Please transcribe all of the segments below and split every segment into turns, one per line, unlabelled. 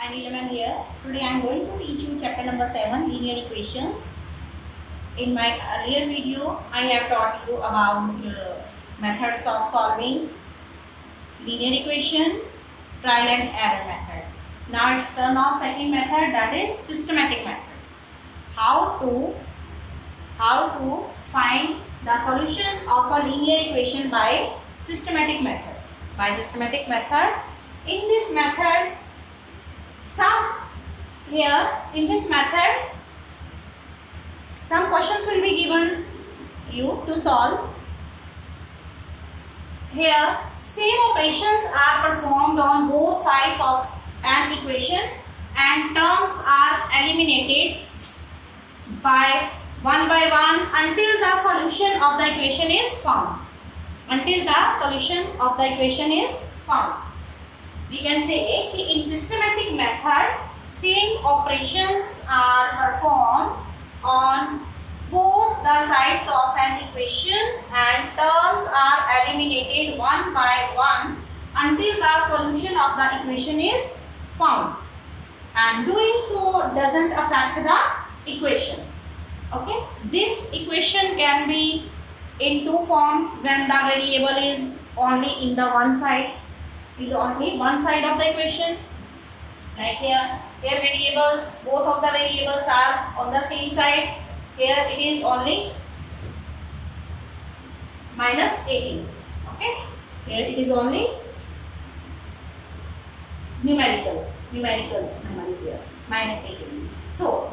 I'm 11 here. Today I'm going to teach you chapter number 7, linear equations. In my earlier video, I have taught you about methods of solving linear equation, trial and error method. Now it's turn of second method, that is systematic method. How to find the solution of a linear equation by systematic method. By systematic method, in this method, some questions will be given you to solve. Here, same operations are performed on both sides of an equation and terms are eliminated by one until the solution of the equation is found. Until the solution of the equation is found. We can say in systematic method, same operations are performed on both the sides of an equation and terms are eliminated one by one until the solution of the equation is found. And doing so doesn't affect the equation. Okay, this equation can be in two forms when the variable is only in the one side. Is only one side of the equation. Like here variables, both of the variables are on the same side. Here it is only minus 18. Okay. Here it is only numerical number is here, minus 18. So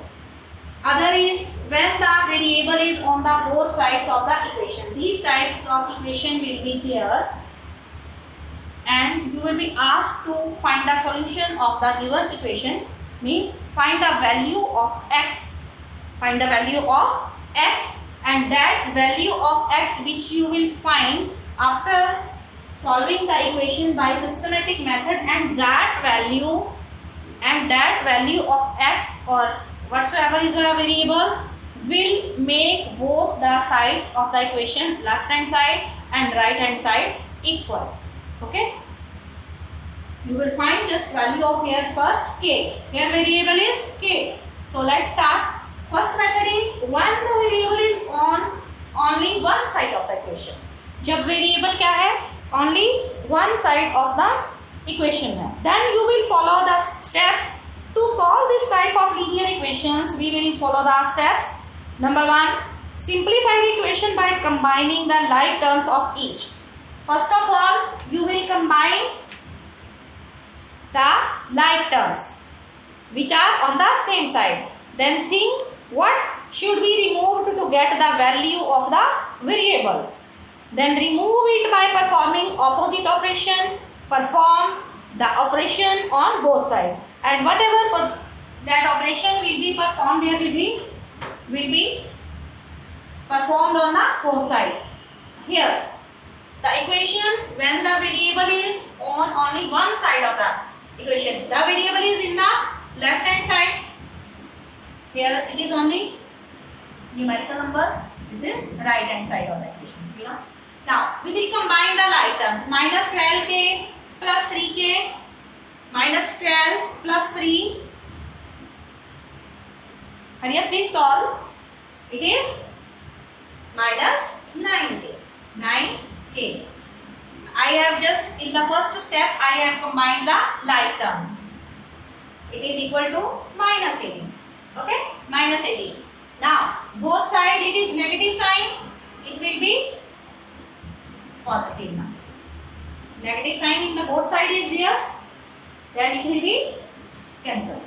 other is when the variable is on the both sides of the equation. These types of equation will be there. And you will be asked to find the solution of the given equation, means find the value of x. Find the value of x, and that value of x which you will find after solving the equation by systematic method, and that value of x or whatsoever is the variable will make both the sides of the equation, left hand side and right hand side, equal. Okay, you will find just value of here first k. Here variable is k. So let's start. First method is when the variable is on only one side of the equation. जब variable क्या है? Only one side of the equation है. Then you will follow the steps to solve this type of linear equations. We will follow the steps. Number 1, simplify the equation by combining the like terms of each. First of all, you will combine the like terms which are on the same side. Then think what should be removed to get the value of the variable. Then remove it by performing opposite operation. Perform the operation on both sides. And whatever that operation will be performed here will be performed on the both sides. Here, the equation when the variable is on only one side of the equation. The variable is in the left hand side. Here it is only numerical number. This is right hand side of the equation. Now we will combine the like terms. Minus 12k plus 3k. Minus 12 plus 3. Hurry up, please solve. It is minus 9k. 9k. I have just in the first step I have combined the like term. It is equal to minus 18. Okay, minus 18. Now both sides it is negative sign. It will be positive now. Negative sign in the both side is there. Then it will be cancelled.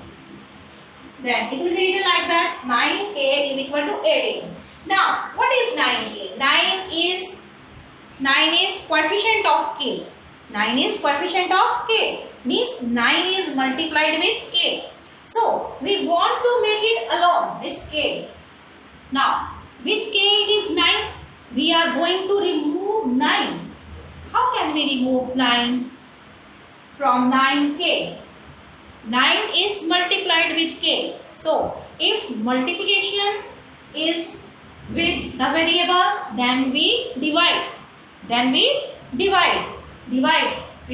Then it will be written like that. 9k is equal to 18. Now what is 9k? 9 is coefficient of k. 9 is coefficient of k. Means 9 is multiplied with k. So we want to make it alone, this k. Now with k it is 9. We are going to remove 9. How can we remove 9 from 9k? 9 is multiplied with k. So if multiplication is with the variable, then we divide. We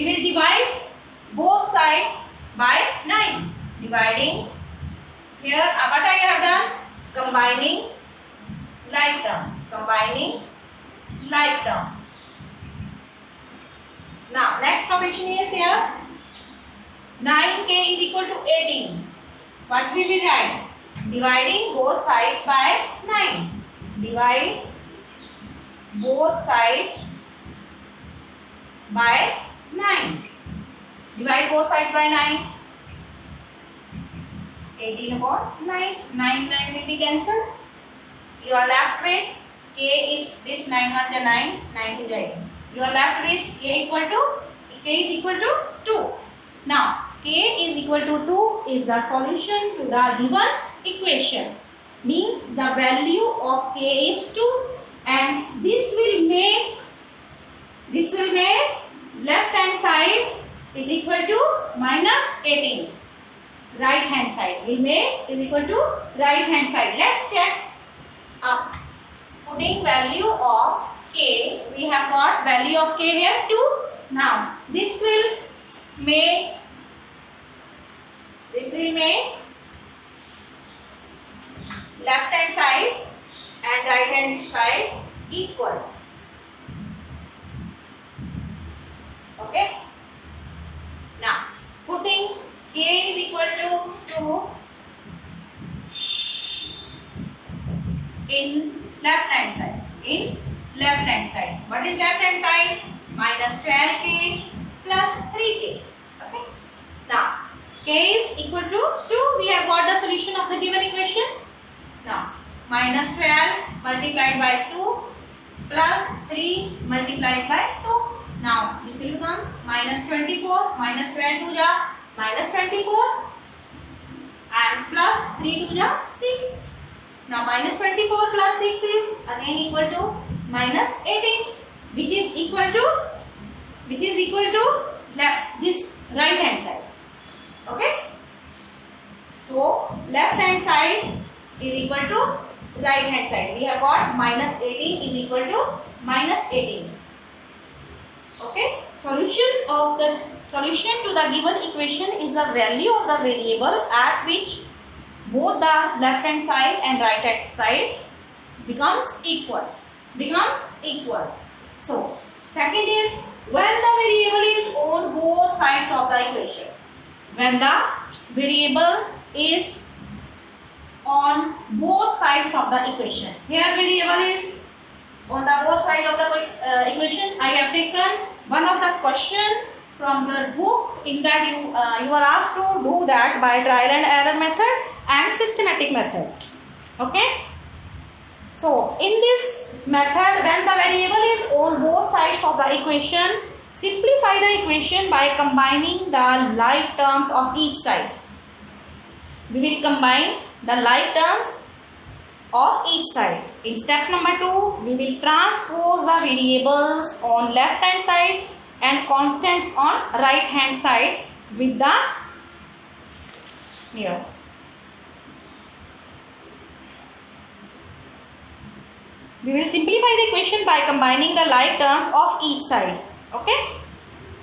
will divide both sides by 9. dividing. Here, what I have done? Combining like terms. Combining like terms. Now, next summation is here. 9k is equal to 18. What will we write? Dividing both sides by 9. Divide both sides by 9. Divide both sides by 9. 18 upon 9. 9 will be cancelled. You are left with k is this 9 1 is 9. 9 is 18. You are left with k is equal to 2. Now k is equal to 2 is the solution to the given equation. Means the value of k is 2, and this will make left hand side is equal to minus 18. Right hand side will make is equal to right hand side. Let's check. Putting value of k, we have got value of k here 2. Now this will make left hand side and right hand side equal. Okay. Now putting k is equal to 2 in left hand side. What is left hand side? Minus 12k plus 3k. Okay. Now k is equal to 2. We have got the solution of the given equation. Now minus 12 multiplied by 2 plus 3 multiplied by 2. Now this will become minus 24. Minus 12 to the minus 24 and plus 3 to the 6. Now minus 24 plus 6 is again equal to minus 18, which is equal to this right hand side. Okay. So left hand side is equal to right hand side. We have got minus 18 is equal to minus 18. Okay. Solution to the given equation is the value of the variable at which both the left hand side and right hand side becomes equal. So second is when the variable is on both sides of the equation. When the variable is on both sides of the equation. Here variable is on the both sides of the equation. I have taken one of the question from the book. In that you are asked to do that by trial and error method and systematic method. Okay. So in this method, when the variable is on both sides of the equation, simplify the equation by combining the like terms of each side. We will combine the like terms of each side. In step number 2, we will transpose the variables on left hand side and constants on right hand side with the here. We will simplify the equation by combining the like terms of each side. Okay.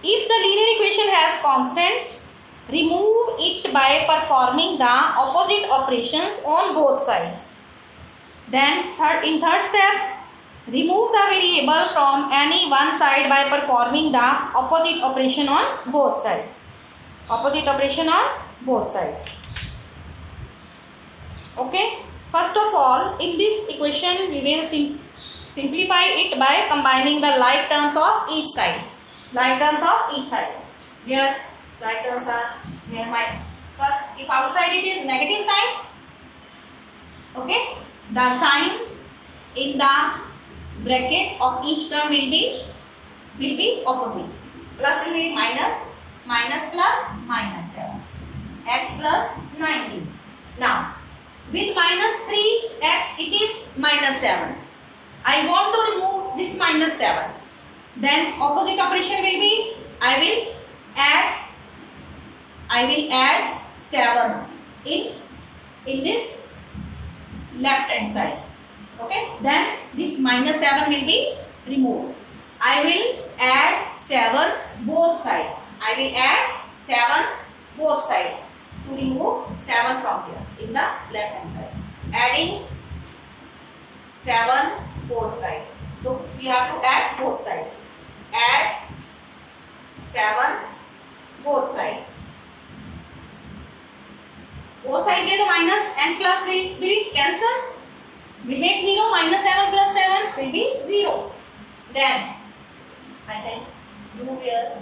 If the linear equation has constant, remove it by performing the opposite operations on both sides. Then in third step, remove the variable from any one side by performing the opposite operation on both sides. Okay. First of all, in this equation, we will simplify it by combining the like terms of each side. Here, like terms are here. First, if outside it is negative sign, okay, the sign in the bracket of each term will be opposite. Plus will be minus, minus plus minus 7, x plus 19. Now, with minus 3x, it is minus 7. I want to remove this minus 7. Then opposite operation will be, I will add 7 in this left hand side. Okay. Then this minus 7 will be removed. I will add 7 both sides. to remove 7 from here in the left hand side. Adding 7 both sides. So we have to add both sides. Add 7 both sides. Both sides get a minus and plus will be cancel. We make 0 minus 7 plus 7 will be 0. Then I can do here.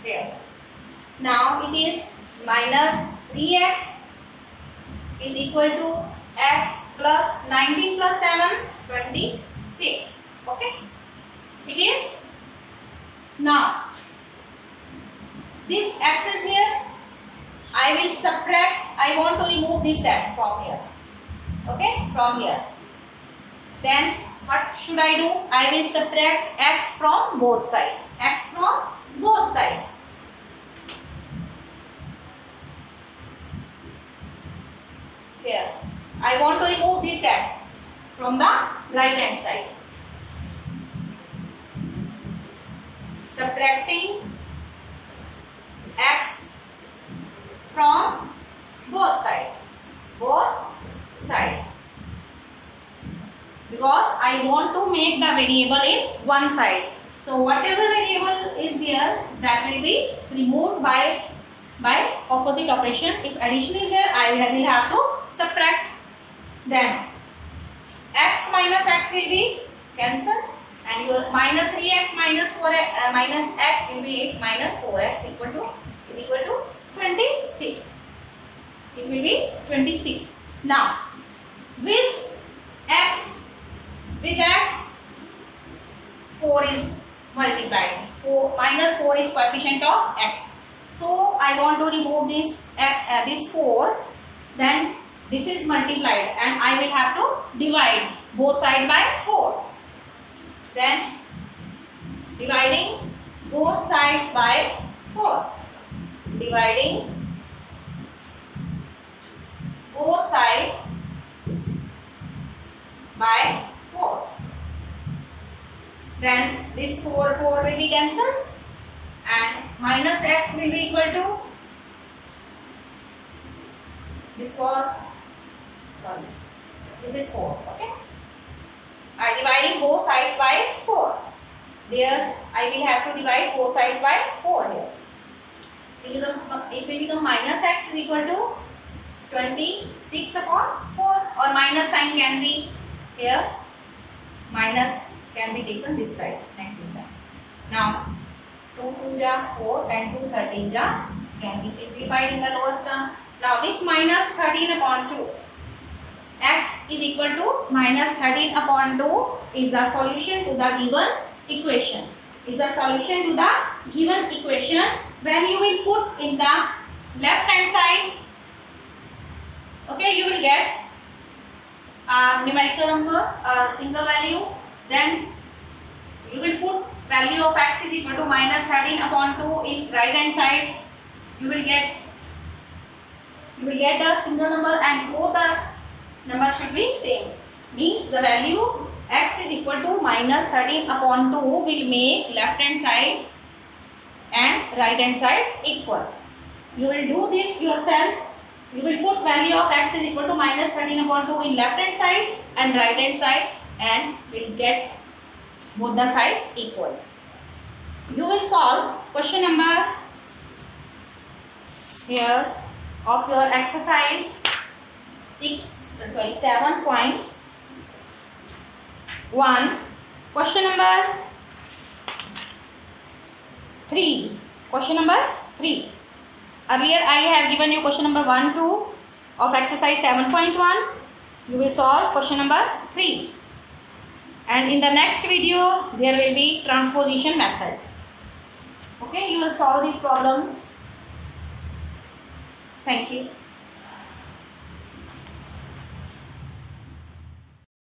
Here. Now it is minus 3x is equal to x plus 19 plus 7 26. Okay. It is. Now this x is here. I will subtract. I want to remove this x from here. Okay, from here. Then what should I do? I will subtract x from both sides. X from both sides. Here. I want to remove this x from the right hand side. Subtracting x from both sides. Both sides. Because I want to make the variable in one side. So whatever variable is there, that will be removed by opposite operation. If addition is there, I will have to subtract. Then x minus x will be cancelled, and your minus 3x minus 4x minus x will be minus 4x is equal to 26. It will be 26. Now with x 4 is multiplied. Minus 4 is coefficient of x. So I want to remove this 4. Then this is multiplied and I will have to divide both sides by 4. Then dividing both sides by 4. Dividing both sides by 4. Then this 4 will be cancelled and minus x will be equal to this 4. Sorry, this is 4. Okay. I am dividing both sides by 4. There I will have to divide both sides by 4 here. It will become minus x is equal to 26 upon 4, or minus sign can be here. Minus can be taken this side, next side. Now 2 2 ja 4 and 2 13 ja can be simplified in the lowest term. Now this minus 13 upon 2. X is equal to minus 13 upon 2 is the solution to the given equation. Is the solution to the given equation. When you will put in the left hand side, okay, you will get a numerical number, a single value. Then you will put value of x is equal to minus 13 upon 2 in right hand side. You will get a single number and both the numbers should be same. Means the value x is equal to minus 13 upon 2 will make left hand side and right hand side equal. You will do this yourself. You will put value of x is equal to minus 13 upon 2 in left hand side and right hand side and will get both the sides equal. You will solve question number here of your exercise 7.1. Question number 3. Question number 3. Earlier I have given you question number 1, 2 of exercise 7.1. You will solve question number 3. And in the next video there will be transposition method. Okay, you will solve this problem. Thank you.